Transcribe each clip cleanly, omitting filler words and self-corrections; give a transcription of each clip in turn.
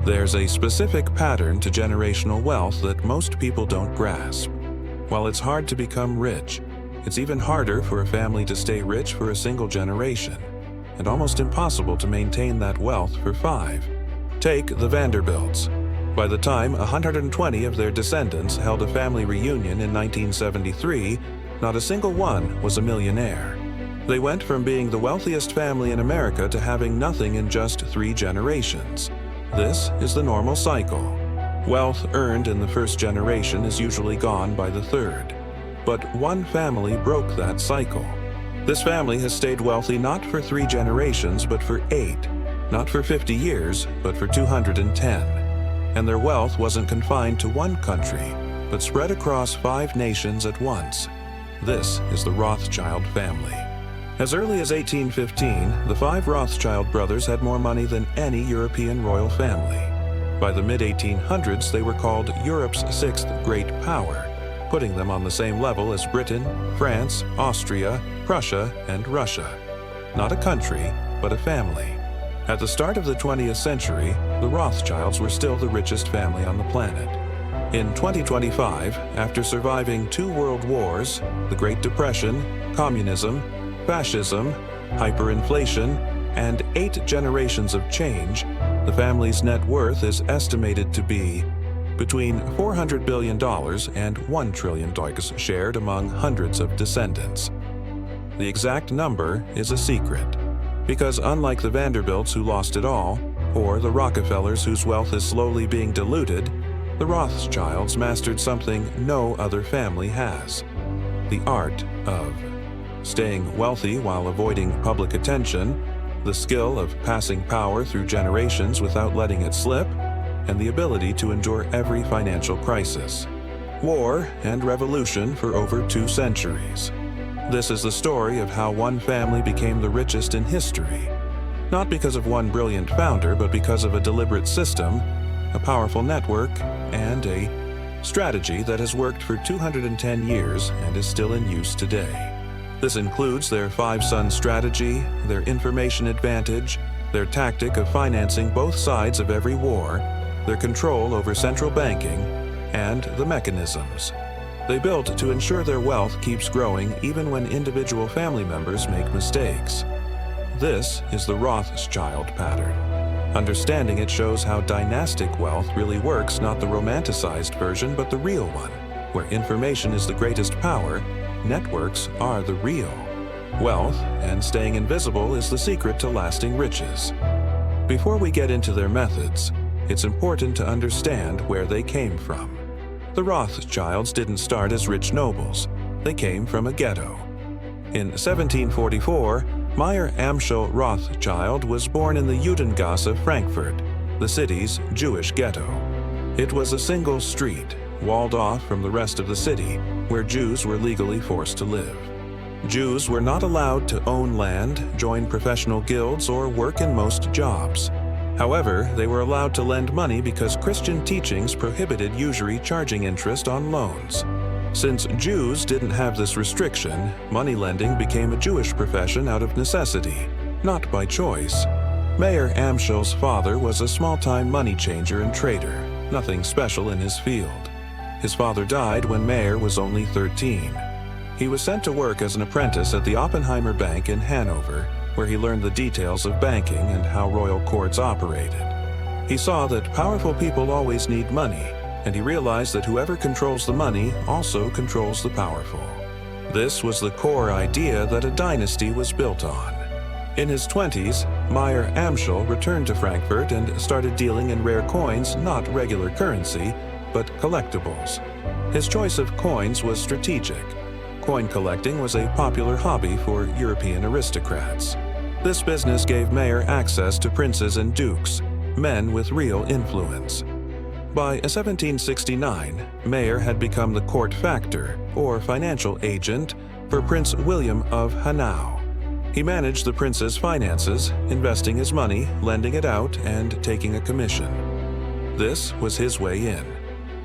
There's a specific pattern to generational wealth that most people don't grasp. While it's hard to become rich, it's even harder for a family to stay rich for a single generation, and almost impossible to maintain that wealth for 5. Take the Vanderbilts. By the time 120 of their descendants held a family reunion in 1973, not a single one was a millionaire. They went from being the wealthiest family in America to having nothing in just 3 generations. This is the normal cycle. Wealth earned in the first generation is usually gone by the 3rd. But one family broke that cycle. This family has stayed wealthy not for 3 generations, but for 8. Not for 50 years, but for 210. And their wealth wasn't confined to one country, but spread across 5 nations at once. This is the Rothschild family. As early as 1815, the 5 Rothschild brothers had more money than any European royal family. By the mid-1800s, they were called Europe's 6th great power, putting them on the same level as Britain, France, Austria, Prussia, and Russia. Not a country, but a family. At the start of the 20th century, the Rothschilds were still the richest family on the planet. In 2025, after surviving 2 world wars, the Great Depression, communism, fascism, hyperinflation, and 8 generations of change, the family's net worth is estimated to be between $400 billion and $1 trillion shared among hundreds of descendants. The exact number is a secret, because unlike the Vanderbilts who lost it all, or the Rockefellers whose wealth is slowly being diluted, the Rothschilds mastered something no other family has: the art of staying wealthy while avoiding public attention, the skill of passing power through generations without letting it slip, and the ability to endure every financial crisis, war, and revolution for over 2 centuries. This is the story of how one family became the richest in history, not because of one brilliant founder, but because of a deliberate system, a powerful network, and a strategy that has worked for 210 years and is still in use today. This includes their 5-son strategy, their information advantage, their tactic of financing both sides of every war, their control over central banking, and the mechanisms they built to ensure their wealth keeps growing even when individual family members make mistakes. This is the Rothschild pattern. Understanding it shows how dynastic wealth really works, not the romanticized version, but the real one, where information is the greatest power. Networks are the real. Wealth and staying invisible is the secret to lasting riches. Before we get into their methods, it's important to understand where they came from. The Rothschilds didn't start as rich nobles. They came from a ghetto. In 1744, Meyer Amschel Rothschild was born in the Judengasse of Frankfurt, the city's Jewish ghetto. It was a single street, walled off from the rest of the city, where Jews were legally forced to live. Jews were not allowed to own land, join professional guilds, or work in most jobs. However, they were allowed to lend money because Christian teachings prohibited usury charging interest on loans. Since Jews didn't have this restriction, money lending became a Jewish profession out of necessity, not by choice. Meyer Amschel's father was a small-time money changer and trader, nothing special in his field. His father died when Meyer was only 13. He was sent to work as an apprentice at the Oppenheimer Bank in Hanover, where he learned the details of banking and how royal courts operated. He saw that powerful people always need money, and he realized that whoever controls the money also controls the powerful. This was the core idea that a dynasty was built on. In his 20s, Meyer Amschel returned to Frankfurt and started dealing in rare coins, not regular currency, but collectibles. His choice of coins was strategic. Coin collecting was a popular hobby for European aristocrats. This business gave Meyer access to princes and dukes, men with real influence. By 1769, Meyer had become the court factor, or financial agent, for Prince William of Hanau. He managed the prince's finances, investing his money, lending it out, and taking a commission. This was his way in.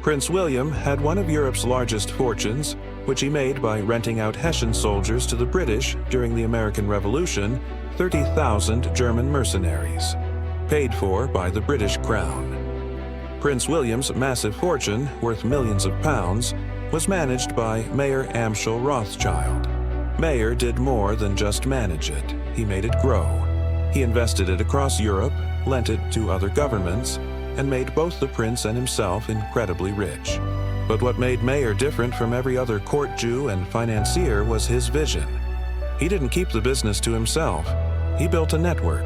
Prince William had one of Europe's largest fortunes, which he made by renting out Hessian soldiers to the British during the American Revolution, 30,000 German mercenaries, paid for by the British Crown. Prince William's massive fortune, worth millions of pounds, was managed by Mayor Amschel Rothschild. Mayer did more than just manage it. He made it grow. He invested it across Europe, lent it to other governments, and made both the prince and himself incredibly rich. But what made Mayer different from every other court Jew and financier was his vision. He didn't keep the business to himself. He built a network.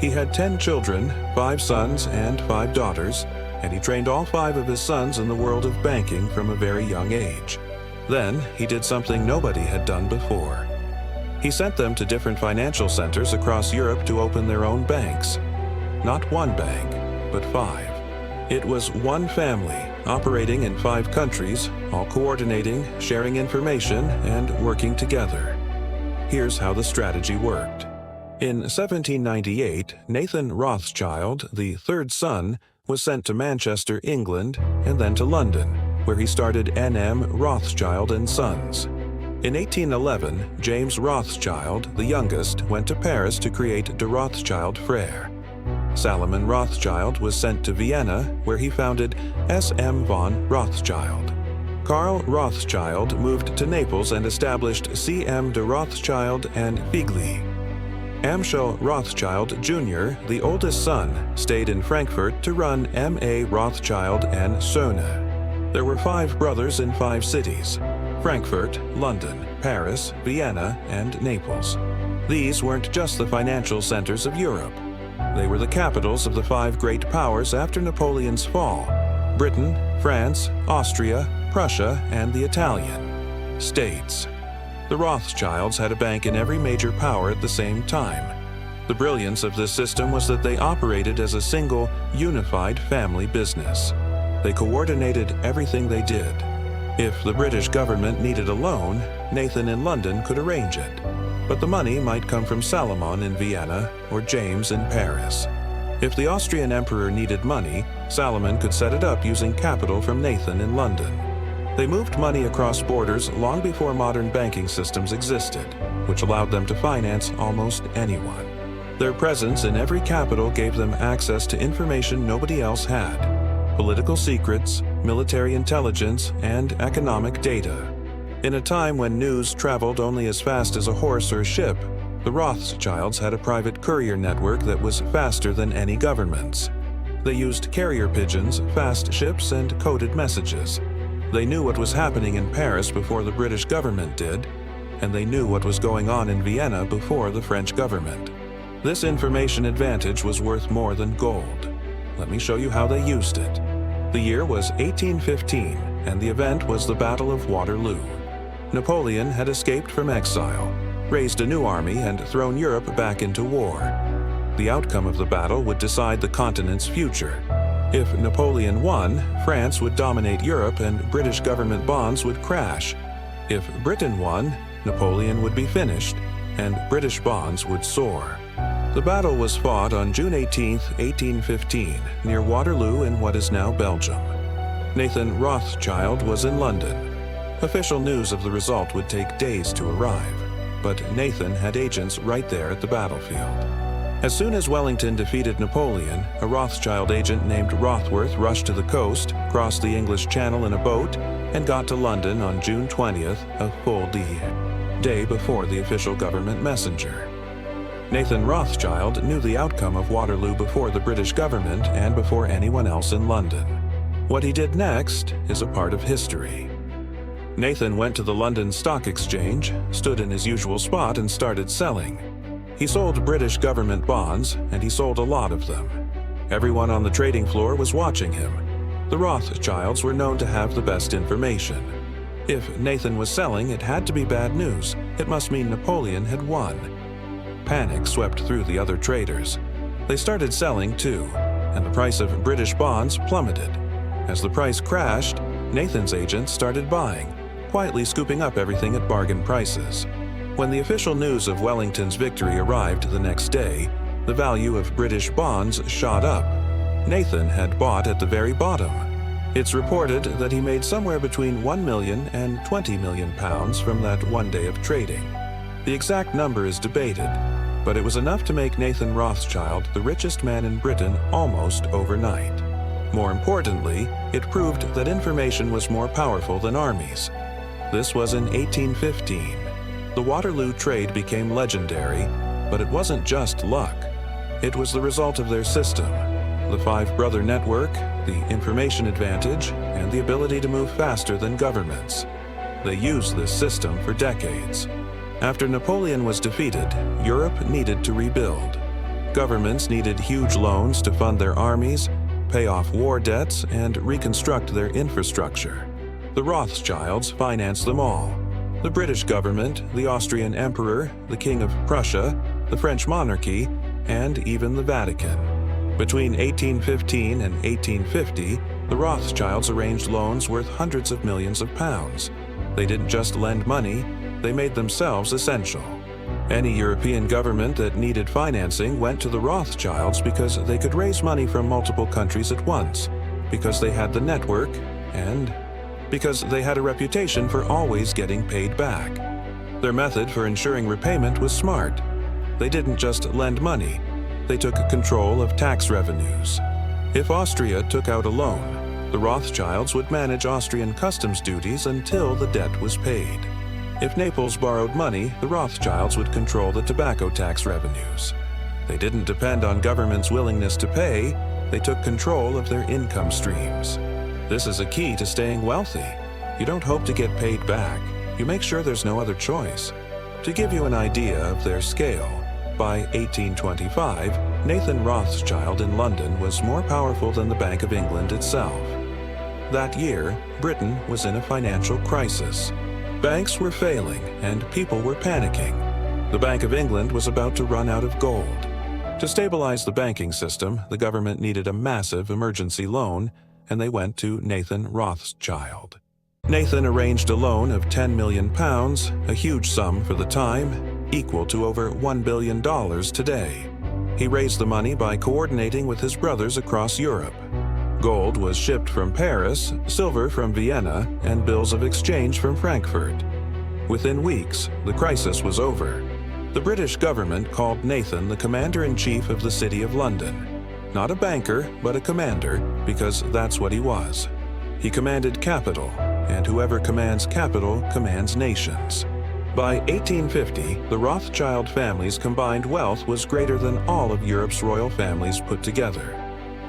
He had 10 children, 5 sons and 5 daughters, and he trained all 5 of his sons in the world of banking from a very young age. Then, he did something nobody had done before. He sent them to different financial centers across Europe to open their own banks. Not one bank, but 5. It was one family, operating in 5 countries, all coordinating, sharing information, and working together. Here's how the strategy worked. In 1798, Nathan Rothschild, the 3rd son, was sent to Manchester, England, and then to London, where he started N.M. Rothschild and Sons. In 1811, James Rothschild, the youngest, went to Paris to create de Rothschild Frères. Salomon Rothschild was sent to Vienna, where he founded S.M. von Rothschild. Karl Rothschild moved to Naples and established C.M. de Rothschild and Figli. Amschel Rothschild Jr., the oldest son, stayed in Frankfurt to run M.A. Rothschild and Söhne. There were 5 brothers in 5 cities: Frankfurt, London, Paris, Vienna, and Naples. These weren't just the financial centers of Europe. They were the capitals of the 5 great powers after Napoleon's fall: Britain, France, Austria, Prussia, and the Italian states. The Rothschilds had a bank in every major power at the same time. The brilliance of this system was that they operated as a single, unified family business. They coordinated everything they did. If the British government needed a loan, Nathan in London could arrange it. But the money might come from Salomon in Vienna or James in Paris. If the Austrian emperor needed money, Salomon could set it up using capital from Nathan in London. They moved money across borders long before modern banking systems existed, which allowed them to finance almost anyone. Their presence in every capital gave them access to information nobody else had: political secrets, military intelligence, and economic data. In a time when news traveled only as fast as a horse or ship, the Rothschilds had a private courier network that was faster than any government's. They used carrier pigeons, fast ships, and coded messages. They knew what was happening in Paris before the British government did, and they knew what was going on in Vienna before the French government. This information advantage was worth more than gold. Let me show you how they used it. The year was 1815, and the event was the Battle of Waterloo. Napoleon had escaped from exile, raised a new army, and thrown Europe back into war. The outcome of the battle would decide the continent's future. If Napoleon won, France would dominate Europe and British government bonds would crash. If Britain won, Napoleon would be finished, and British bonds would soar. The battle was fought on June 18, 1815, near Waterloo in what is now Belgium. Nathan Rothschild was in London. Official news of the result would take days to arrive, but Nathan had agents right there at the battlefield. As soon as Wellington defeated Napoleon, a Rothschild agent named Rothworth rushed to the coast, crossed the English Channel in a boat, and got to London on June 20th, a full day before the official government messenger. Nathan Rothschild knew the outcome of Waterloo before the British government and before anyone else in London. What he did next is a part of history. Nathan went to the London Stock Exchange, stood in his usual spot, and started selling. He sold British government bonds, and he sold a lot of them. Everyone on the trading floor was watching him. The Rothschilds were known to have the best information. If Nathan was selling, it had to be bad news. It must mean Napoleon had won. Panic swept through the other traders. They started selling too, and the price of British bonds plummeted. As the price crashed, Nathan's agents started buying, quietly scooping up everything at bargain prices. When the official news of Wellington's victory arrived the next day, the value of British bonds shot up. Nathan had bought at the very bottom. It's reported that he made somewhere between 1 million and 20 million pounds from that one day of trading. The exact number is debated, but it was enough to make Nathan Rothschild the richest man in Britain almost overnight. More importantly, it proved that information was more powerful than armies. This was in 1815. The Waterloo trade became legendary, but it wasn't just luck. It was the result of their system: the five-brother network, the information advantage, and the ability to move faster than governments. They used this system for decades. After Napoleon was defeated, Europe needed to rebuild. Governments needed huge loans to fund their armies, pay off war debts, and reconstruct their infrastructure. The Rothschilds financed them all. The British government, the Austrian emperor, the King of Prussia, the French monarchy, and even the Vatican. Between 1815 and 1850, the Rothschilds arranged loans worth hundreds of millions of pounds. They didn't just lend money, they made themselves essential. Any European government that needed financing went to the Rothschilds because they could raise money from multiple countries at once, because they had the network, and because they had a reputation for always getting paid back. Their method for ensuring repayment was smart. They didn't just lend money, they took control of tax revenues. If Austria took out a loan, the Rothschilds would manage Austrian customs duties until the debt was paid. If Naples borrowed money, the Rothschilds would control the tobacco tax revenues. They didn't depend on government's willingness to pay, they took control of their income streams. This is a key to staying wealthy. You don't hope to get paid back, you make sure there's no other choice. To give you an idea of their scale, by 1825, Nathan Rothschild in London was more powerful than the Bank of England itself. That year, Britain was in a financial crisis. Banks were failing and people were panicking. The Bank of England was about to run out of gold. To stabilize the banking system, the government needed a massive emergency loan, and they went to Nathan Rothschild. Nathan arranged a loan of £10 million, a huge sum for the time, equal to over $1 billion today. He raised the money by coordinating with his brothers across Europe. Gold was shipped from Paris, silver from Vienna, and bills of exchange from Frankfurt. Within weeks, the crisis was over. The British government called Nathan the commander-in-chief of the City of London. Not a banker, but a commander, because that's what he was. He commanded capital, and whoever commands capital commands nations. By 1850, the Rothschild family's combined wealth was greater than all of Europe's royal families put together.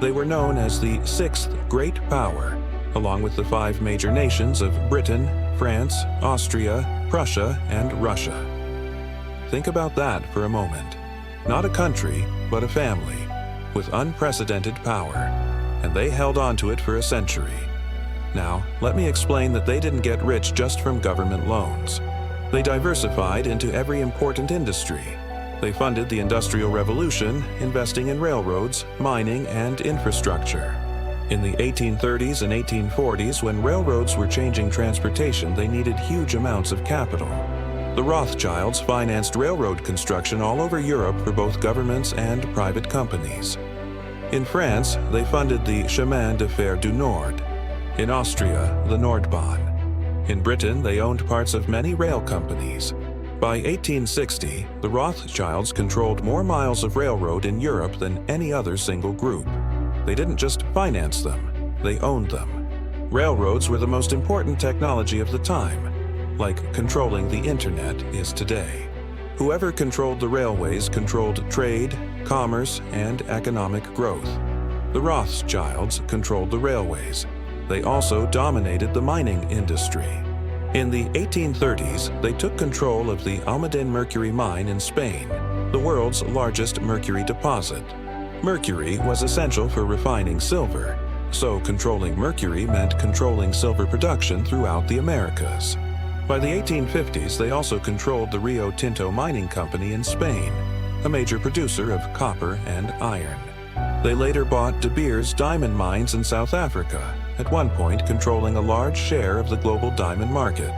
They were known as the Sixth Great Power, along with the five major nations of Britain, France, Austria, Prussia, and Russia. Think about that for a moment. Not a country, but a family, with unprecedented power, and they held on to it for a century. Now, let me explain that they didn't get rich just from government loans. They diversified into every important industry. They funded the Industrial Revolution, investing in railroads, mining, and infrastructure. In the 1830s and 1840s, when railroads were changing transportation, they needed huge amounts of capital. The Rothschilds financed railroad construction all over Europe for both governments and private companies. In France, they funded the Chemin de Fer du Nord. In Austria, the Nordbahn. In Britain, they owned parts of many rail companies. By 1860, the Rothschilds controlled more miles of railroad in Europe than any other single group. They didn't just finance them, they owned them. Railroads were the most important technology of the time, like controlling the internet is today. Whoever controlled the railways controlled trade, commerce, and economic growth. The Rothschilds controlled the railways. They also dominated the mining industry. In the 1830s, they took control of the Almaden mercury mine in Spain, the world's largest mercury deposit. Mercury was essential for refining silver, so controlling mercury meant controlling silver production throughout the Americas. By the 1850s, they also controlled the Rio Tinto mining company in Spain, a major producer of copper and iron. They later bought De Beers diamond mines in South Africa, at one point controlling a large share of the global diamond market.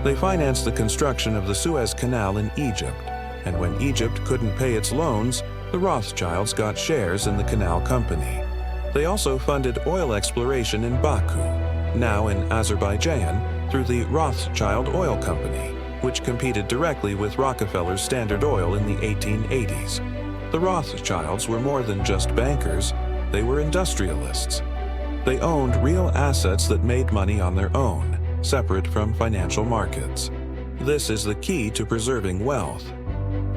They financed the construction of the Suez Canal in Egypt, and when Egypt couldn't pay its loans, the Rothschilds got shares in the canal company. They also funded oil exploration in Baku, now in Azerbaijan, through the Rothschild Oil Company, which competed directly with Rockefeller's Standard Oil in the 1880s. The Rothschilds were more than just bankers, they were industrialists. They owned real assets that made money on their own, separate from financial markets. This is the key to preserving wealth.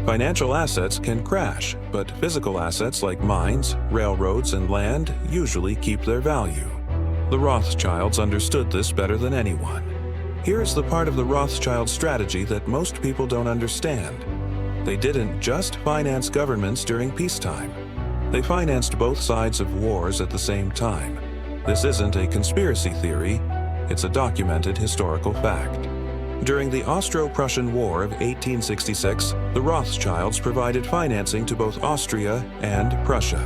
Financial assets can crash, but physical assets like mines, railroads, and land usually keep their value. The Rothschilds understood this better than anyone. Here is the part of the Rothschild strategy that most people don't understand. They didn't just finance governments during peacetime. They financed both sides of wars at the same time. This isn't a conspiracy theory, it's a documented historical fact. During the Austro-Prussian War of 1866, the Rothschilds provided financing to both Austria and Prussia,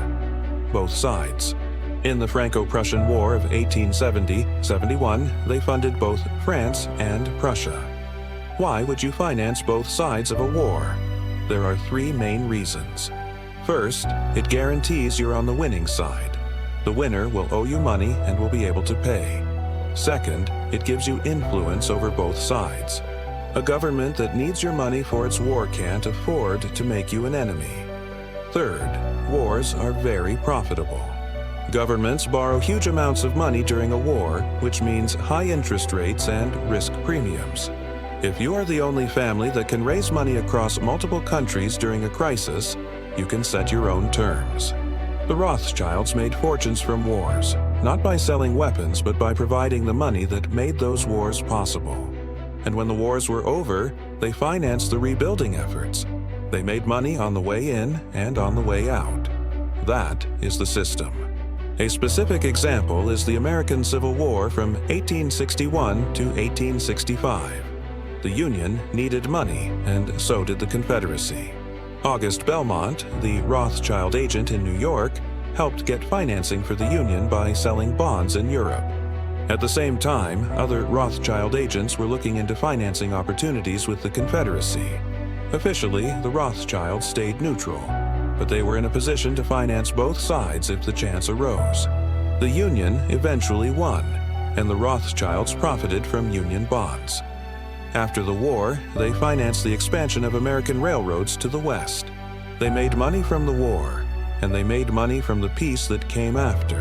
both sides. In the Franco-Prussian War of 1870-71, they funded both France and Prussia. Why would you finance both sides of a war? There are three main reasons. First, it guarantees you're on the winning side. The winner will owe you money and will be able to pay. Second, it gives you influence over both sides. A government that needs your money for its war can't afford to make you an enemy. Third, wars are very profitable. Governments borrow huge amounts of money during a war, which means high interest rates and risk premiums. If you are the only family that can raise money across multiple countries during a crisis, you can set your own terms. The Rothschilds made fortunes from wars, not by selling weapons, but by providing the money that made those wars possible. And when the wars were over, they financed the rebuilding efforts. They made money on the way in and on the way out. That is the system. A specific example is the American Civil War from 1861 to 1865. The Union needed money, and so did the Confederacy. August Belmont, the Rothschild agent in New York, helped get financing for the Union by selling bonds in Europe. At the same time, other Rothschild agents were looking into financing opportunities with the Confederacy. Officially, the Rothschilds stayed neutral, but they were in a position to finance both sides if the chance arose. The Union eventually won, and the Rothschilds profited from Union bonds. After the war, they financed the expansion of American railroads to the west. They made money from the war, and they made money from the peace that came after.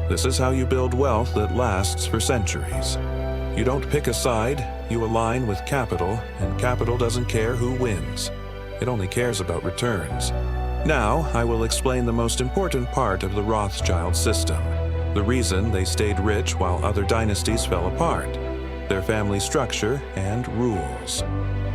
This is how you build wealth that lasts for centuries. You don't pick a side, you align with capital, and capital doesn't care who wins. It only cares about returns. Now, I will explain the most important part of the Rothschild system, the reason they stayed rich while other dynasties fell apart. Their family structure and rules.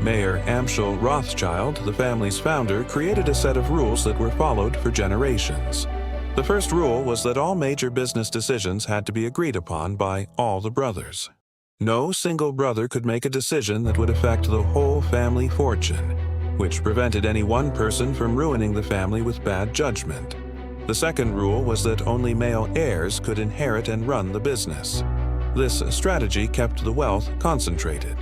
Mayor Amschel Rothschild, the family's founder, created a set of rules that were followed for generations. The first rule was that all major business decisions had to be agreed upon by all the brothers. No single brother could make a decision that would affect the whole family fortune, which prevented any one person from ruining the family with bad judgment. The second rule was that only male heirs could inherit and run the business. This strategy kept the wealth concentrated.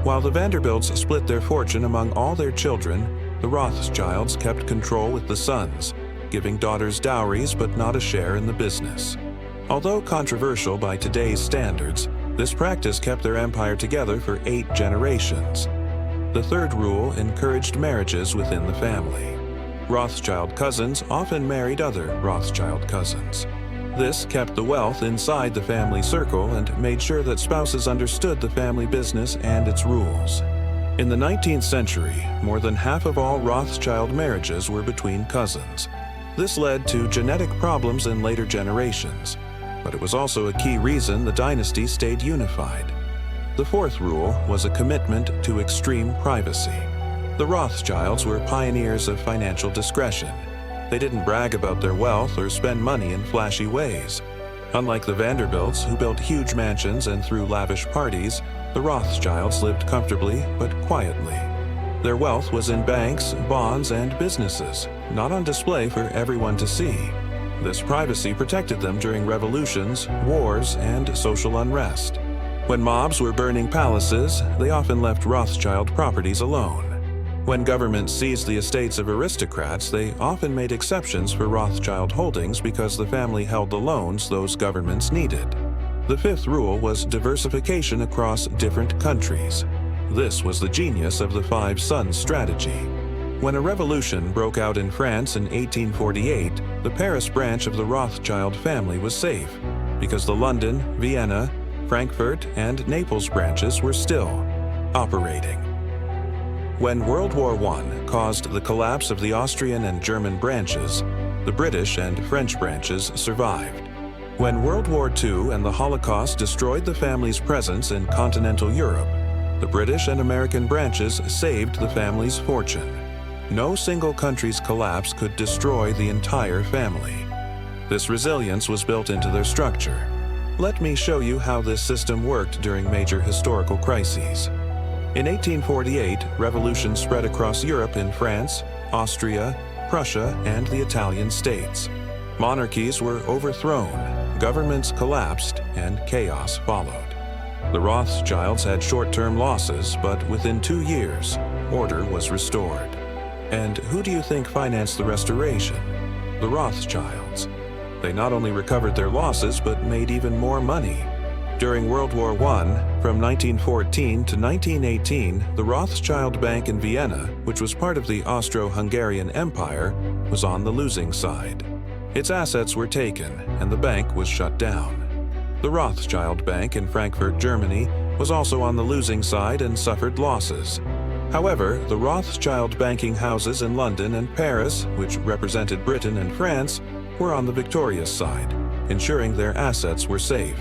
While the Vanderbilts split their fortune among all their children, the Rothschilds kept control with the sons, giving daughters dowries but not a share in the business. Although controversial by today's standards, this practice kept their empire together for 8 generations. The third rule encouraged marriages within the family. Rothschild cousins often married other Rothschild cousins. This kept the wealth inside the family circle and made sure that spouses understood the family business and its rules. In the 19th century, more than half of all Rothschild marriages were between cousins. This led to genetic problems in later generations, but it was also a key reason the dynasty stayed unified. The fourth rule was a commitment to extreme privacy. The Rothschilds were pioneers of financial discretion. They didn't brag about their wealth or spend money in flashy ways. Unlike the Vanderbilts, who built huge mansions and threw lavish parties, the Rothschilds lived comfortably but quietly. Their wealth was in banks, bonds, and businesses, not on display for everyone to see. This privacy protected them during revolutions, wars, and social unrest. When mobs were burning palaces, they often left Rothschild properties alone. When governments seized the estates of aristocrats, they often made exceptions for Rothschild holdings because the family held the loans those governments needed. The fifth rule was diversification across different countries. This was the genius of the Five Sons strategy. When a revolution broke out in France in 1848, the Paris branch of the Rothschild family was safe. because the London, Vienna, Frankfurt, and Naples branches were still operating. When World War I caused the collapse of the Austrian and German branches, the British and French branches survived. When World War II and the Holocaust destroyed the family's presence in continental Europe, the British and American branches saved the family's fortune. No single country's collapse could destroy the entire family. This resilience was built into their structure. Let me show you how this system worked during major historical crises. In 1848, revolution spread across Europe in France, Austria, Prussia, and the Italian states. Monarchies were overthrown, governments collapsed, and chaos followed. The Rothschilds had short-term losses, but within 2 years, order was restored. And who do you think financed the restoration? The Rothschilds. They not only recovered their losses, but made even more money. During World War I, from 1914 to 1918, the Rothschild Bank in Vienna, which was part of the Austro-Hungarian Empire, was on the losing side. Its assets were taken, and the bank was shut down. The Rothschild Bank in Frankfurt, Germany, was also on the losing side and suffered losses. However, the Rothschild banking houses in London and Paris, which represented Britain and France, were on the victorious side, ensuring their assets were safe.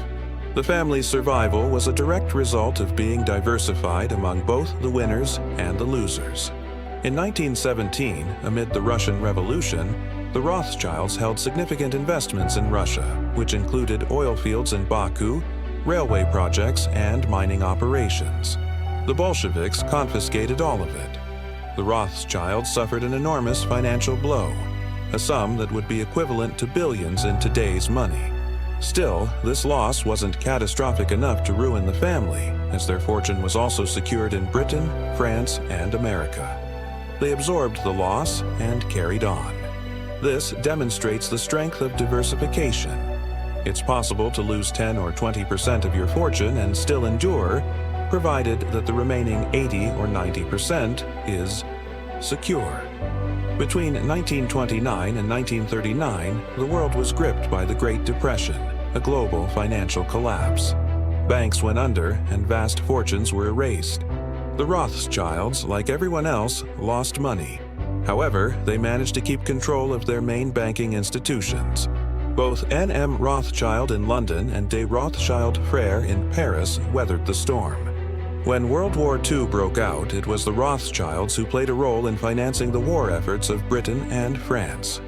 The family's survival was a direct result of being diversified among both the winners and the losers. In 1917, amid the Russian Revolution, the Rothschilds held significant investments in Russia, which included oil fields in Baku, railway projects, and mining operations. The Bolsheviks confiscated all of it. The Rothschilds suffered an enormous financial blow, a sum that would be equivalent to billions in today's money. Still, this loss wasn't catastrophic enough to ruin the family, as their fortune was also secured in Britain, France, and America. They absorbed the loss and carried on. This demonstrates the strength of diversification. It's possible to lose 10 or 20% of your fortune and still endure, provided that the remaining 80 or 90% is secure. Between 1929 and 1939, the world was gripped by the Great Depression, a global financial collapse. Banks went under and vast fortunes were erased. The Rothschilds, like everyone else, lost money. However, they managed to keep control of their main banking institutions. Both N.M. Rothschild in London and de Rothschild Frères in Paris weathered the storm. When World War II broke out, it was the Rothschilds who played a role in financing the war efforts of Britain and France.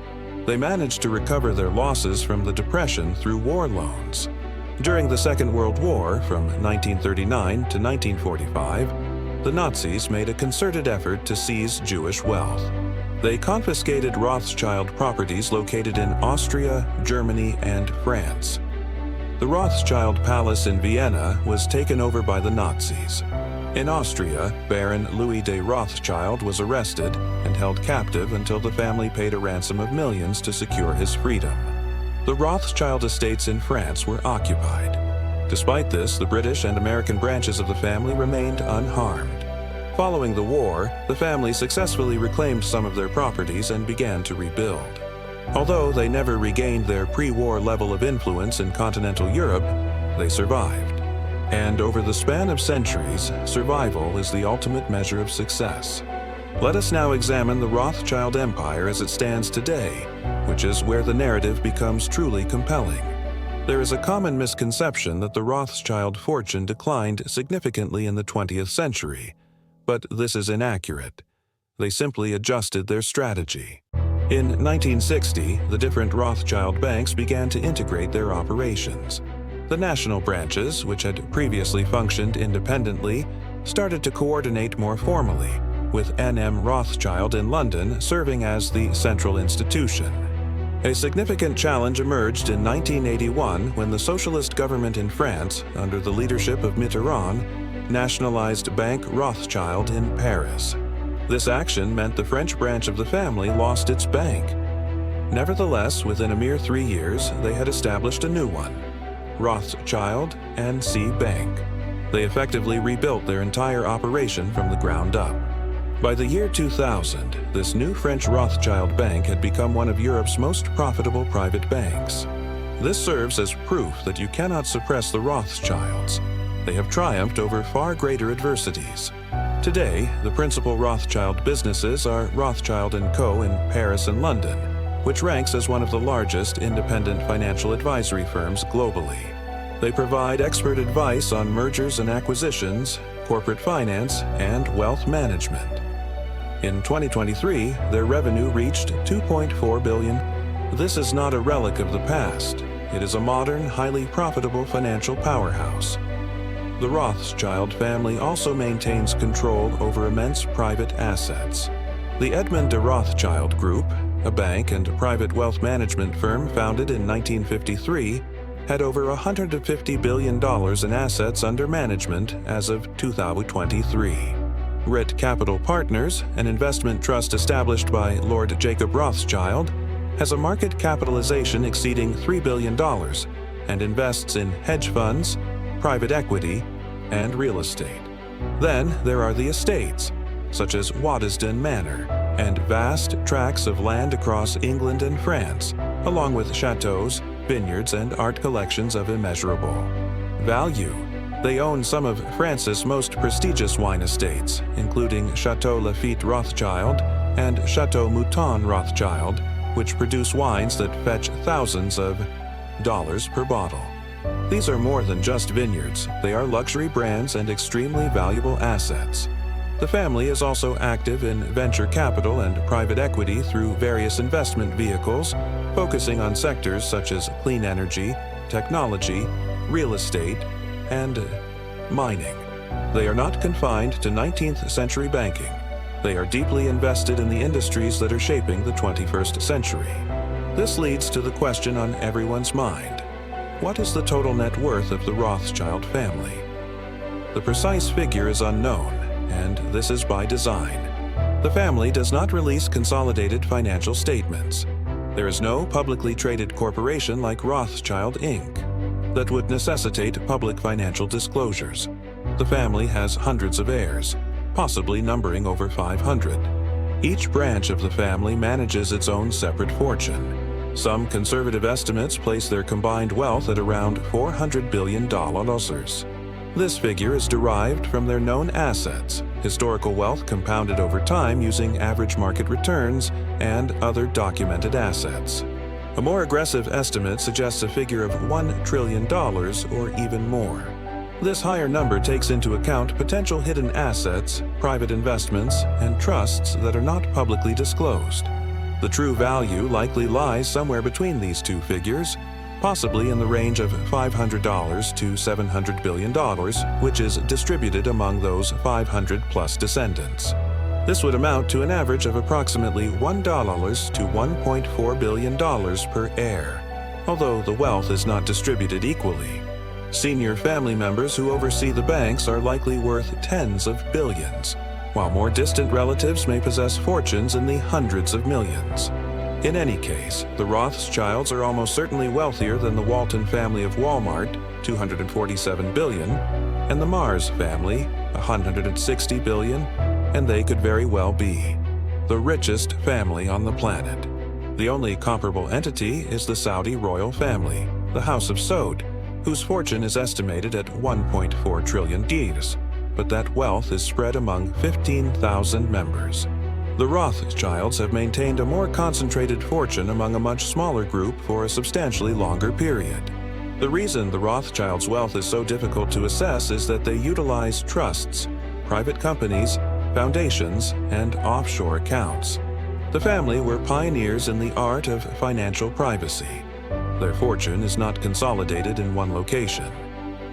They managed to recover their losses from the Depression through war loans. During the Second World War, from 1939 to 1945, the Nazis made a concerted effort to seize Jewish wealth. They confiscated Rothschild properties located in Austria, Germany, and France. The Rothschild Palace in Vienna was taken over by the Nazis. In Austria, Baron Louis de Rothschild was arrested and held captive until the family paid a ransom of millions to secure his freedom. The Rothschild estates in France were occupied. Despite this, the British and American branches of the family remained unharmed. Following the war, the family successfully reclaimed some of their properties and began to rebuild. Although they never regained their pre-war level of influence in continental Europe, they survived. And over the span of centuries, survival is the ultimate measure of success. Let us now examine the Rothschild Empire as it stands today, which is where the narrative becomes truly compelling. There is a common misconception that the Rothschild fortune declined significantly in the 20th century, but this is inaccurate. They simply adjusted their strategy. In 1960, the different Rothschild banks began to integrate their operations. The national branches, which had previously functioned independently, started to coordinate more formally, with N.M. Rothschild in London serving as the central institution. A significant challenge emerged in 1981 when the socialist government in France, under the leadership of Mitterrand, nationalized Bank Rothschild in Paris. This action meant the French branch of the family lost its bank. Nevertheless, within a mere 3 years, they had established a new one, Rothschild and C Bank. They effectively rebuilt their entire operation from the ground up. By the year 2000, this new French Rothschild bank had become one of Europe's most profitable private banks. This serves as proof that you cannot suppress the Rothschilds. They have triumphed over far greater adversities. Today, the principal Rothschild businesses are Rothschild & Co. in Paris and London, which ranks as one of the largest independent financial advisory firms globally. They provide expert advice on mergers and acquisitions, corporate finance, and wealth management. In 2023, their revenue reached $2.4 billion. This is not a relic of the past. It is a modern, highly profitable financial powerhouse. The Rothschild family also maintains control over immense private assets. The Edmond de Rothschild Group, a bank and private wealth management firm founded in 1953, had over $150 billion in assets under management as of 2023. Rit Capital Partners, an investment trust established by Lord Jacob Rothschild, has a market capitalization exceeding $3 billion and invests in hedge funds, private equity, and real estate. Then there are the estates, such as Waddesdon Manor, and vast tracts of land across England and France, along with chateaus, vineyards, and art collections of immeasurable value. They own some of France's most prestigious wine estates, including Chateau Lafite Rothschild and Chateau Mouton Rothschild, which produce wines that fetch thousands of dollars per bottle. These are more than just vineyards. They are luxury brands and extremely valuable assets. The family is also active in venture capital and private equity through various investment vehicles, focusing on sectors such as clean energy, technology, real estate, and mining. They are not confined to 19th century banking. They are deeply invested in the industries that are shaping the 21st century. This leads to the question on everyone's mind. What is the total net worth of the Rothschild family? The precise figure is unknown, and this is by design. The family does not release consolidated financial statements. There is no publicly traded corporation like Rothschild Inc. that would necessitate public financial disclosures. The family has hundreds of heirs, possibly numbering over 500. Each branch of the family manages its own separate fortune. Some conservative estimates place their combined wealth at around $400 billion. This figure is derived from their known assets, historical wealth compounded over time using average market returns, and other documented assets. A more aggressive estimate suggests a figure of $1 trillion or even more. This higher number takes into account potential hidden assets, private investments, and trusts that are not publicly disclosed. The true value likely lies somewhere between these two figures, possibly in the range of $500 to $700 billion, which is distributed among those 500-plus descendants. This would amount to an average of approximately $1 to $1.4 billion per heir, although the wealth is not distributed equally. Senior family members who oversee the banks are likely worth tens of billions, while more distant relatives may possess fortunes in the hundreds of millions. In any case, the Rothschilds are almost certainly wealthier than the Walton family of Walmart, $247 billion, and the Mars family, $160 billion, and they could very well be the richest family on the planet. The only comparable entity is the Saudi royal family, the House of Saud, whose fortune is estimated at 1.4 trillion dirhams, but that wealth is spread among 15,000 members. The Rothschilds have maintained a more concentrated fortune among a much smaller group for a substantially longer period. The reason the Rothschilds' wealth is so difficult to assess is that they utilize trusts, private companies, foundations, and offshore accounts. The family were pioneers in the art of financial privacy. Their fortune is not consolidated in one location.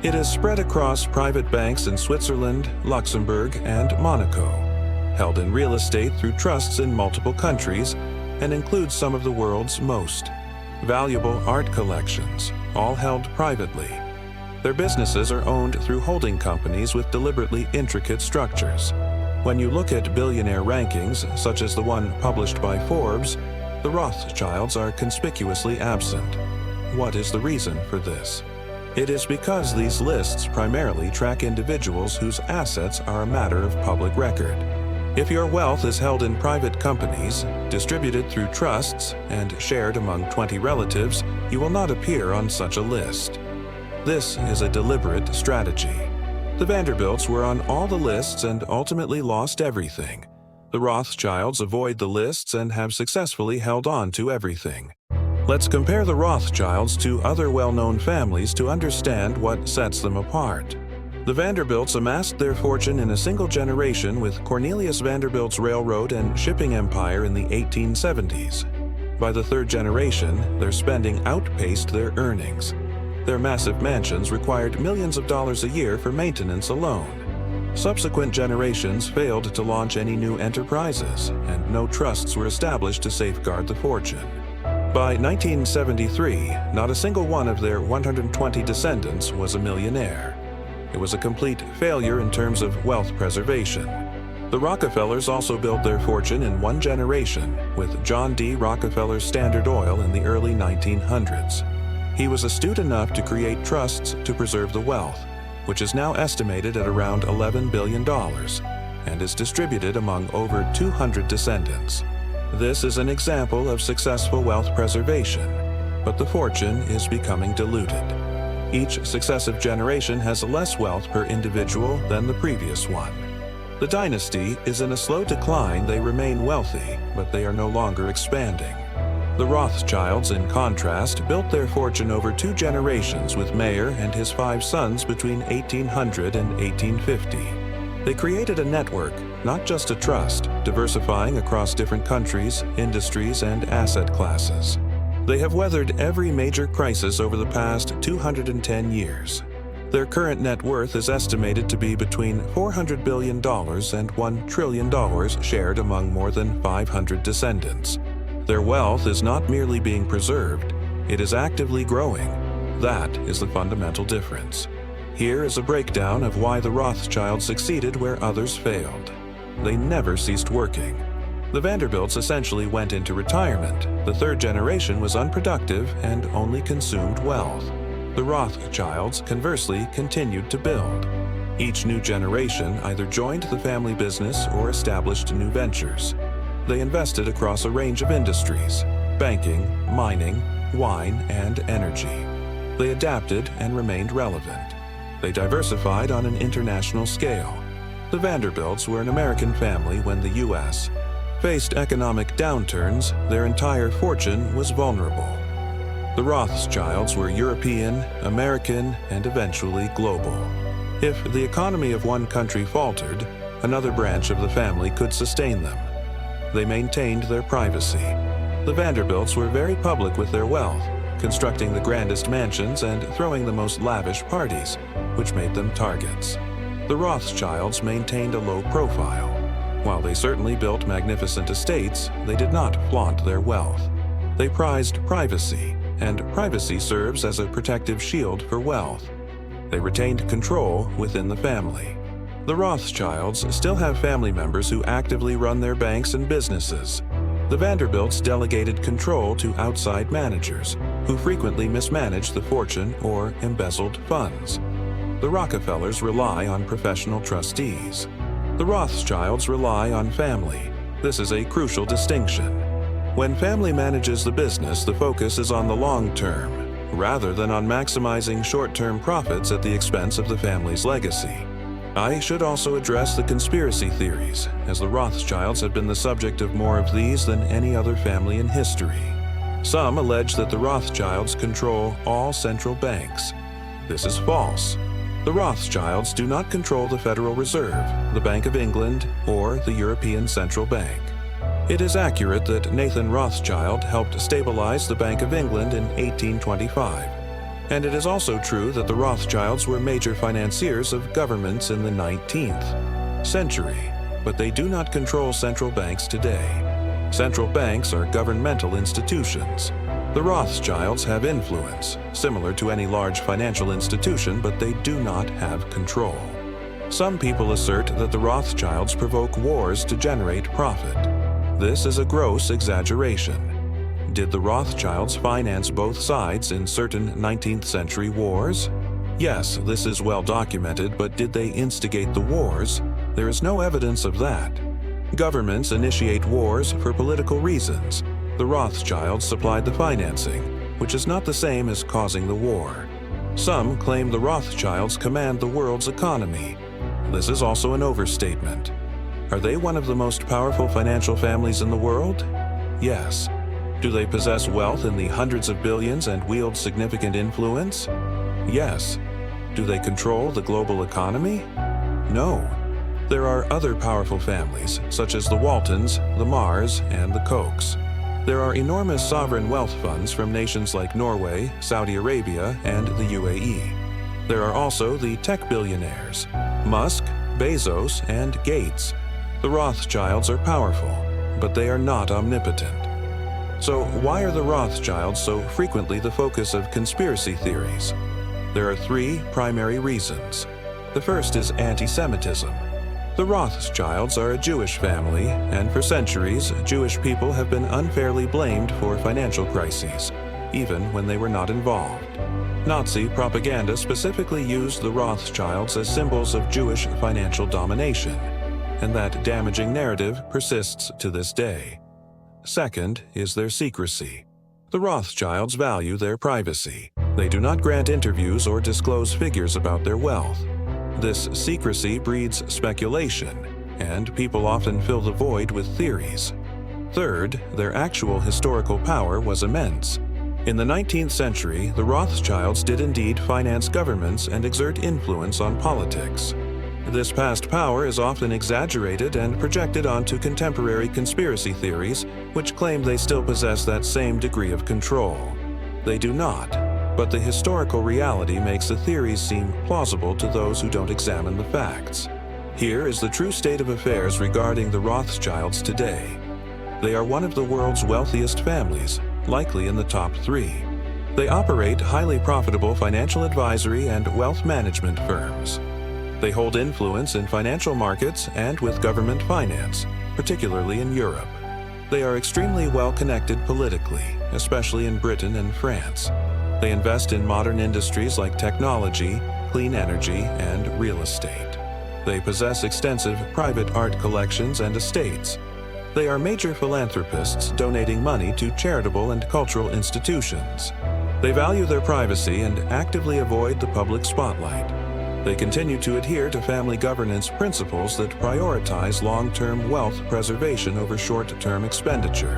It is spread across private banks in Switzerland, Luxembourg, and Monaco, held in real estate through trusts in multiple countries, and includes some of the world's most valuable art collections, all held privately. Their businesses are owned through holding companies with deliberately intricate structures. When you look at billionaire rankings, such as the one published by Forbes, the Rothschilds are conspicuously absent. What is the reason for this? It is because these lists primarily track individuals whose assets are a matter of public record. If your wealth is held in private companies, distributed through trusts, and shared among 20 relatives, you will not appear on such a list. This is a deliberate strategy. The Vanderbilts were on all the lists and ultimately lost everything. The Rothschilds avoid the lists and have successfully held on to everything. Let's compare the Rothschilds to other well-known families to understand what sets them apart. The Vanderbilts amassed their fortune in a single generation with Cornelius Vanderbilt's railroad and shipping empire in the 1870s. By the third generation, their spending outpaced their earnings. Their massive mansions required millions of dollars a year for maintenance alone. Subsequent generations failed to launch any new enterprises, and no trusts were established to safeguard the fortune. By 1973, not a single one of their 120 descendants was a millionaire. It was a complete failure in terms of wealth preservation. The Rockefellers also built their fortune in one generation, with John D. Rockefeller's Standard Oil in the early 1900s. He was astute enough to create trusts to preserve the wealth, which is now estimated at around $11 billion, and is distributed among over 200 descendants. This is an example of successful wealth preservation, but the fortune is becoming diluted. Each successive generation has less wealth per individual than the previous one. The dynasty is in a slow decline. They remain wealthy, but they are no longer expanding. The Rothschilds, in contrast, built their fortune over 2 generations with Mayer and his 5 sons between 1800 and 1850. They created a network, not just a trust, diversifying across different countries, industries, and asset classes. They have weathered every major crisis over the past 210 years. Their current net worth is estimated to be between $400 billion and $1 trillion shared among more than 500 descendants. Their wealth is not merely being preserved, it is actively growing. That is the fundamental difference. Here is a breakdown of why the Rothschilds succeeded where others failed. They never ceased working. The Vanderbilts essentially went into retirement. The third generation was unproductive and only consumed wealth. The Rothschilds, conversely, continued to build. Each new generation either joined the family business or established new ventures. They invested across a range of industries: banking, mining, wine, and energy. They adapted and remained relevant. They diversified on an international scale. The Vanderbilts were an American family when the U.S. faced economic downturns. Their entire fortune was vulnerable. The Rothschilds were European, American, and eventually global. If the economy of one country faltered, another branch of the family could sustain them. They maintained their privacy. The Vanderbilts were very public with their wealth, constructing the grandest mansions and throwing the most lavish parties, which made them targets. The Rothschilds maintained a low profile. While they certainly built magnificent estates, they did not flaunt their wealth. They prized privacy, and privacy serves as a protective shield for wealth. They retained control within the family. The Rothschilds still have family members who actively run their banks and businesses. The Vanderbilts delegated control to outside managers, who frequently mismanaged the fortune or embezzled funds. The Rockefellers rely on professional trustees. The Rothschilds rely on family. This is a crucial distinction. When family manages the business, the focus is on the long term, rather than on maximizing short-term profits at the expense of the family's legacy. I should also address the conspiracy theories, as the Rothschilds have been the subject of more of these than any other family in history. Some allege that the Rothschilds control all central banks. This is false. The Rothschilds do not control the Federal Reserve, the Bank of England, or the European Central Bank. It is accurate that Nathan Rothschild helped stabilize the Bank of England in 1825. And it is also true that the Rothschilds were major financiers of governments in the 19th century, but they do not control central banks today. Central banks are governmental institutions. The Rothschilds have influence, similar to any large financial institution, but they do not have control. Some people assert that the Rothschilds provoke wars to generate profit. This is a gross exaggeration. Did the Rothschilds finance both sides in certain 19th century wars? Yes, this is well documented, but did they instigate the wars? There is no evidence of that. Governments initiate wars for political reasons. The Rothschilds supplied the financing, which is not the same as causing the war. Some claim the Rothschilds command the world's economy. This is also an overstatement. Are they one of the most powerful financial families in the world? Yes. Do they possess wealth in the hundreds of billions and wield significant influence? Yes. Do they control the global economy? No. There are other powerful families, such as the Waltons, the Mars, and the Kochs. There are enormous sovereign wealth funds from nations like Norway, Saudi Arabia, and the UAE. There are also the tech billionaires, Musk, Bezos, and Gates. The Rothschilds are powerful, but they are not omnipotent. So why are the Rothschilds so frequently the focus of conspiracy theories? There are three primary reasons. The first is anti-Semitism. The Rothschilds are a Jewish family, and for centuries, Jewish people have been unfairly blamed for financial crises, even when they were not involved. Nazi propaganda specifically used the Rothschilds as symbols of Jewish financial domination, and that damaging narrative persists to this day. Second is their secrecy. The Rothschilds value their privacy. They do not grant interviews or disclose figures about their wealth. This secrecy breeds speculation, and people often fill the void with theories. Third, their actual historical power was immense. In the 19th century, the Rothschilds did indeed finance governments and exert influence on politics. This past power is often exaggerated and projected onto contemporary conspiracy theories, which claim they still possess that same degree of control. They do not, but the historical reality makes the theories seem plausible to those who don't examine the facts. Here is the true state of affairs regarding the Rothschilds today. They are one of the world's wealthiest families, likely in the top 3. They operate highly profitable financial advisory and wealth management firms. They hold influence in financial markets and with government finance, particularly in Europe. They are extremely well connected politically, especially in Britain and France. They invest in modern industries like technology, clean energy, and real estate. They possess extensive private art collections and estates. They are major philanthropists donating money to charitable and cultural institutions. They value their privacy and actively avoid the public spotlight. They continue to adhere to family governance principles that prioritize long-term wealth preservation over short-term expenditure.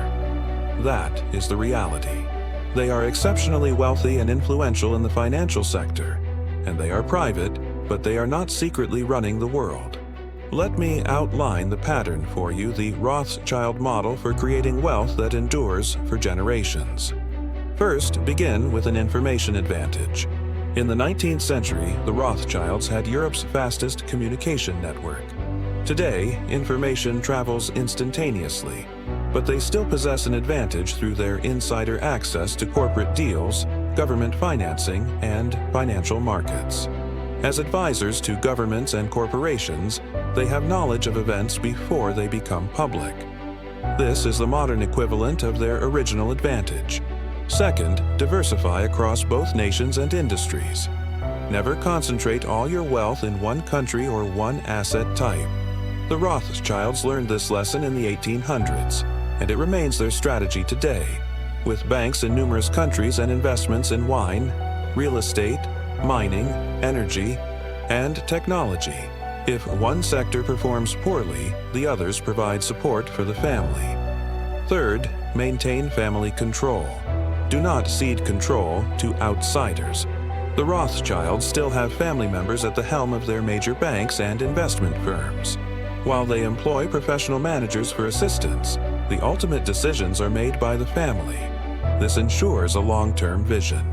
That is the reality. They are exceptionally wealthy and influential in the financial sector, and they are private, but they are not secretly running the world. Let me outline the pattern for you, the Rothschild model for creating wealth that endures for generations. First, begin with an information advantage. In the 19th century, the Rothschilds had Europe's fastest communication network. Today, information travels instantaneously, but they still possess an advantage through their insider access to corporate deals, government financing, and financial markets. As advisors to governments and corporations, they have knowledge of events before they become public. This is the modern equivalent of their original advantage. Second, diversify across both nations and industries. Never concentrate all your wealth in one country or one asset type. The Rothschilds learned this lesson in the 1800s, and it remains their strategy today, with banks in numerous countries and investments in wine, real estate, mining, energy, and technology. If one sector performs poorly, the others provide support for the family. Third, maintain family control. Do not cede control to outsiders. The Rothschilds still have family members at the helm of their major banks and investment firms. While they employ professional managers for assistance, the ultimate decisions are made by the family. This ensures a long-term vision.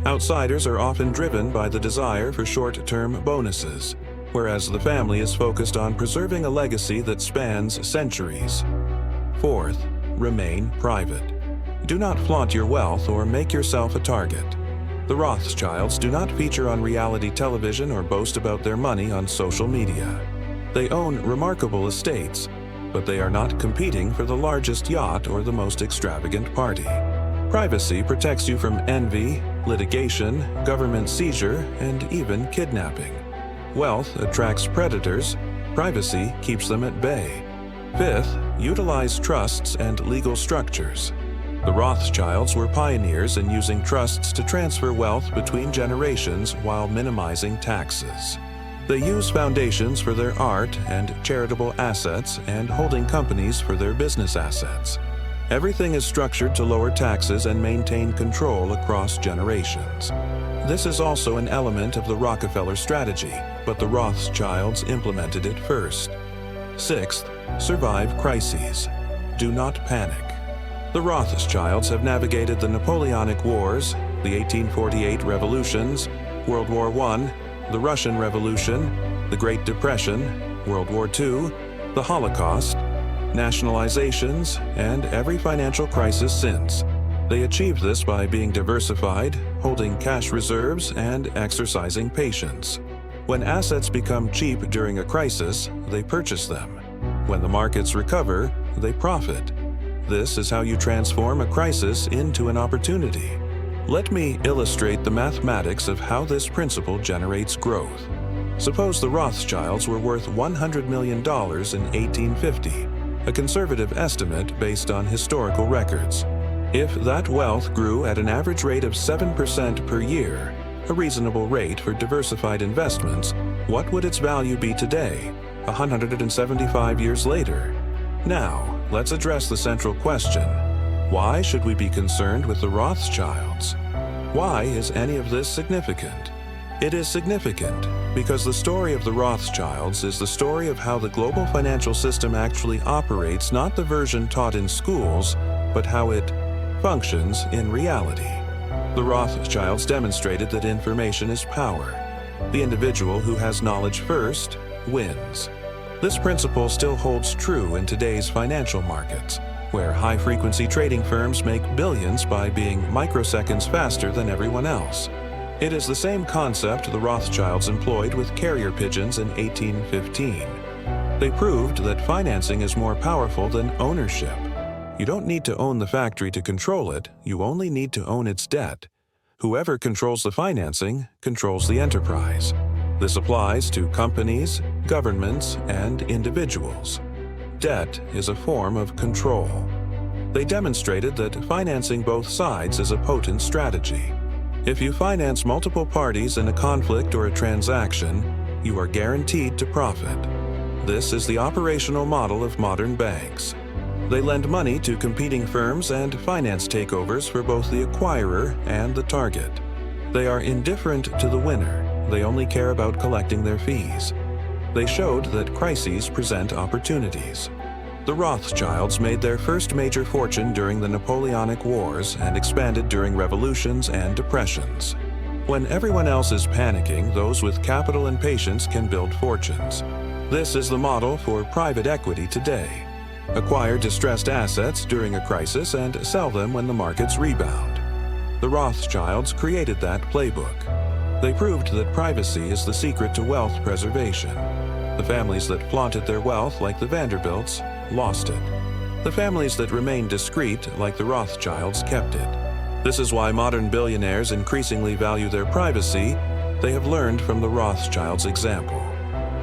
Outsiders are often driven by the desire for short-term bonuses, whereas the family is focused on preserving a legacy that spans centuries. Fourth, remain private. Do not flaunt your wealth or make yourself a target. The Rothschilds do not feature on reality television or boast about their money on social media. They own remarkable estates, but they are not competing for the largest yacht or the most extravagant party. Privacy protects you from envy, litigation, government seizure, and even kidnapping. Wealth attracts predators. Privacy keeps them at bay. Fifth, utilize trusts and legal structures. The Rothschilds were pioneers in using trusts to transfer wealth between generations while minimizing taxes. They use foundations for their art and charitable assets and holding companies for their business assets. Everything is structured to lower taxes and maintain control across generations. This is also an element of the Rockefeller strategy, but the Rothschilds implemented it first. Sixth, survive crises. Do not panic. The Rothschilds have navigated the Napoleonic Wars, the 1848 revolutions, World War I, the Russian Revolution, the Great Depression, World War II, the Holocaust, nationalizations, and every financial crisis since. They achieved this by being diversified, holding cash reserves, and exercising patience. When assets become cheap during a crisis, they purchase them. When the markets recover, they profit. This is how you transform a crisis into an opportunity. Let me illustrate the mathematics of how this principle generates growth. Suppose the Rothschilds were worth $100 million in 1850, a conservative estimate based on historical records. If that wealth grew at an average rate of 7% per year, a reasonable rate for diversified investments, what would its value be today, 175 years later? Now, let's address the central question. Why should we be concerned with the Rothschilds? Why is any of this significant? It is significant because the story of the Rothschilds is the story of how the global financial system actually operates, not the version taught in schools, but how it functions in reality. The Rothschilds demonstrated that information is power. The individual who has knowledge first wins. This principle still holds true in today's financial markets, where high-frequency trading firms make billions by being microseconds faster than everyone else. It is the same concept the Rothschilds employed with carrier pigeons in 1815. They proved that financing is more powerful than ownership. You don't need to own the factory to control it, you only need to own its debt. Whoever controls the financing controls the enterprise. This applies to companies, governments, and individuals. Debt is a form of control. They demonstrated that financing both sides is a potent strategy. If you finance multiple parties in a conflict or a transaction, you are guaranteed to profit. This is the operational model of modern banks. They lend money to competing firms and finance takeovers for both the acquirer and the target. They are indifferent to the winner. They only care about collecting their fees. They showed that crises present opportunities. The Rothschilds made their first major fortune during the Napoleonic Wars and expanded during revolutions and depressions. When everyone else is panicking, those with capital and patience can build fortunes. This is the model for private equity today. Acquire distressed assets during a crisis and sell them when the markets rebound. The Rothschilds created that playbook. They proved that privacy is the secret to wealth preservation. The families that flaunted their wealth, like the Vanderbilts, lost it. The families that remained discreet, like the Rothschilds, kept it. This is why modern billionaires increasingly value their privacy. They have learned from the Rothschilds' example.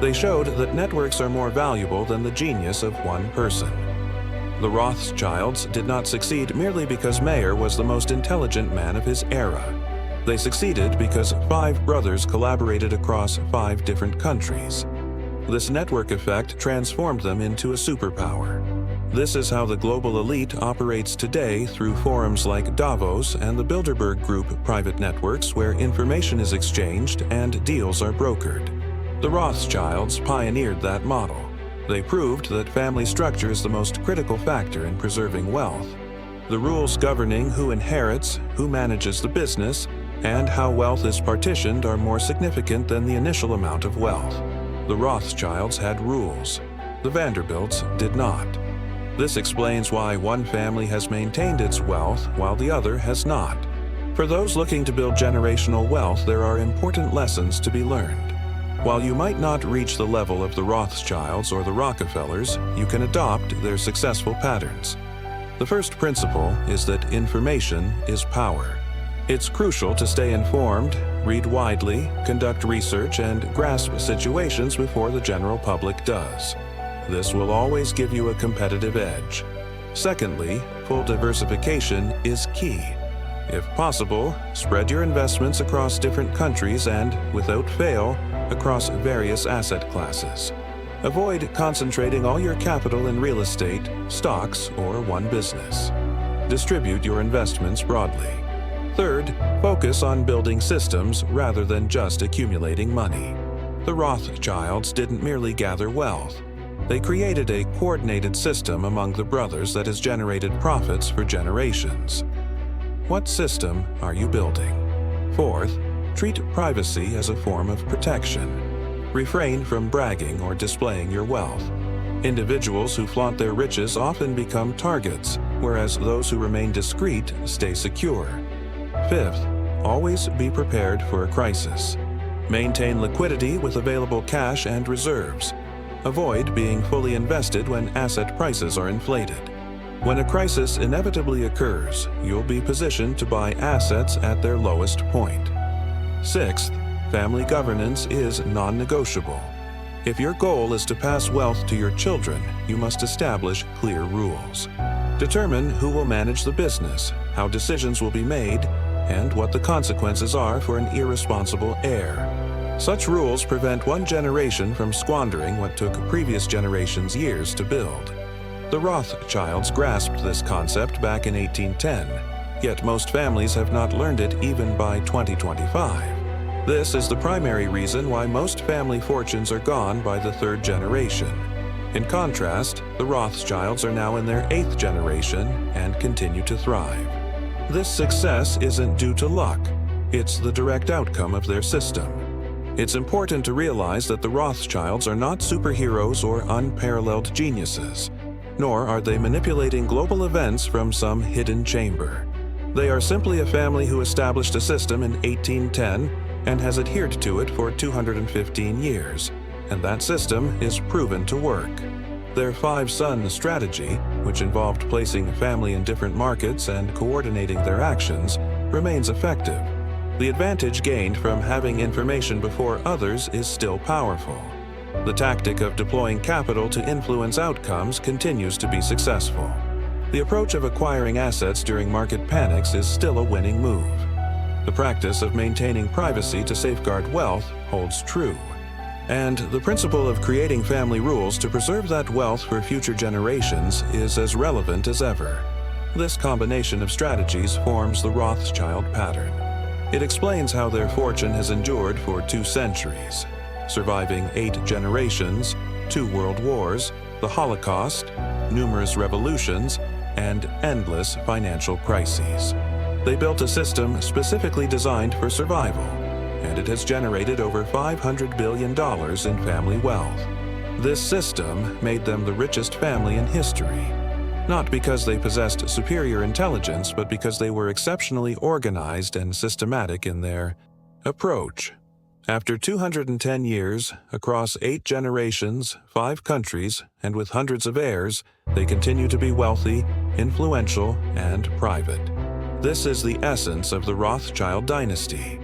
They showed that networks are more valuable than the genius of one person. The Rothschilds did not succeed merely because Mayer was the most intelligent man of his era. They succeeded because 5 brothers collaborated across 5 different countries. This network effect transformed them into a superpower. This is how the global elite operates today through forums like Davos and the Bilderberg Group private networks where information is exchanged and deals are brokered. The Rothschilds pioneered that model. They proved that family structure is the most critical factor in preserving wealth. The rules governing who inherits, who manages the business, and how wealth is partitioned are more significant than the initial amount of wealth. The Rothschilds had rules. The Vanderbilts did not. This explains why one family has maintained its wealth while the other has not. For those looking to build generational wealth, there are important lessons to be learned. While you might not reach the level of the Rothschilds or the Rockefellers, you can adopt their successful patterns. The first principle is that information is power. It's crucial to stay informed, read widely, conduct research, and grasp situations before the general public does. This will always give you a competitive edge. Secondly, full diversification is key. If possible, spread your investments across different countries and, without fail, across various asset classes. Avoid concentrating all your capital in real estate, stocks, or one business. Distribute your investments broadly. Third, focus on building systems rather than just accumulating money. The Rothschilds didn't merely gather wealth. They created a coordinated system among the brothers that has generated profits for generations. What system are you building? Fourth, treat privacy as a form of protection. Refrain from bragging or displaying your wealth. Individuals who flaunt their riches often become targets, whereas those who remain discreet stay secure. Fifth, always be prepared for a crisis. Maintain liquidity with available cash and reserves. Avoid being fully invested when asset prices are inflated. When a crisis inevitably occurs, you'll be positioned to buy assets at their lowest point. Sixth, family governance is non-negotiable. If your goal is to pass wealth to your children, you must establish clear rules. Determine who will manage the business, how decisions will be made, and what the consequences are for an irresponsible heir. Such rules prevent one generation from squandering what took previous generations years to build. The Rothschilds grasped this concept back in 1810, yet most families have not learned it even by 2025. This is the primary reason why most family fortunes are gone by the third generation. In contrast, the Rothschilds are now in their 8th generation and continue to thrive. This success isn't due to luck, it's the direct outcome of their system. It's important to realize that the Rothschilds are not superheroes or unparalleled geniuses, nor are they manipulating global events from some hidden chamber. They are simply a family who established a system in 1810 and has adhered to it for 215 years, and that system is proven to work. Their 5-son strategy, which involved placing family in different markets and coordinating their actions, remains effective. The advantage gained from having information before others is still powerful. The tactic of deploying capital to influence outcomes continues to be successful. The approach of acquiring assets during market panics is still a winning move. The practice of maintaining privacy to safeguard wealth holds true. And the principle of creating family rules to preserve that wealth for future generations is as relevant as ever. This combination of strategies forms the Rothschild pattern. It explains how their fortune has endured for 2 centuries, surviving 8 generations, 2 world wars, the Holocaust, numerous revolutions, and endless financial crises. They built a system specifically designed for survival, and it has generated over $500 billion in family wealth. This system made them the richest family in history, not because they possessed superior intelligence, but because they were exceptionally organized and systematic in their approach. After 210 years, across 8 generations, 5 countries, and with hundreds of heirs, they continue to be wealthy, influential, and private. This is the essence of the Rothschild dynasty.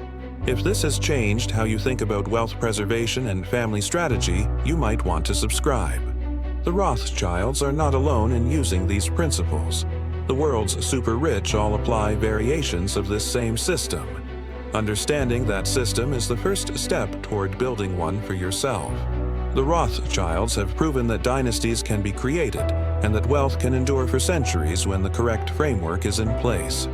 If this has changed how you think about wealth preservation and family strategy, you might want to subscribe. The Rothschilds are not alone in using these principles. The world's super rich all apply variations of this same system. Understanding that system is the first step toward building one for yourself. The Rothschilds have proven that dynasties can be created and that wealth can endure for centuries when the correct framework is in place.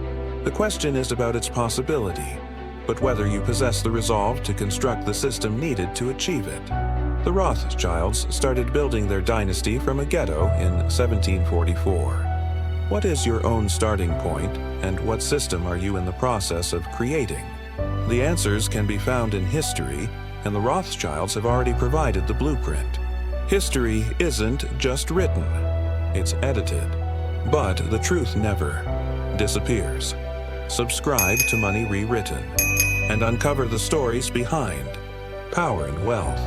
The question is about its possibility, but whether you possess the resolve to construct the system needed to achieve it. The Rothschilds started building their dynasty from a ghetto in 1744. What is your own starting point, and what system are you in the process of creating? The answers can be found in history, and the Rothschilds have already provided the blueprint. History isn't just written, it's edited. But the truth never disappears. Subscribe to Money Rewritten and uncover the stories behind power and wealth.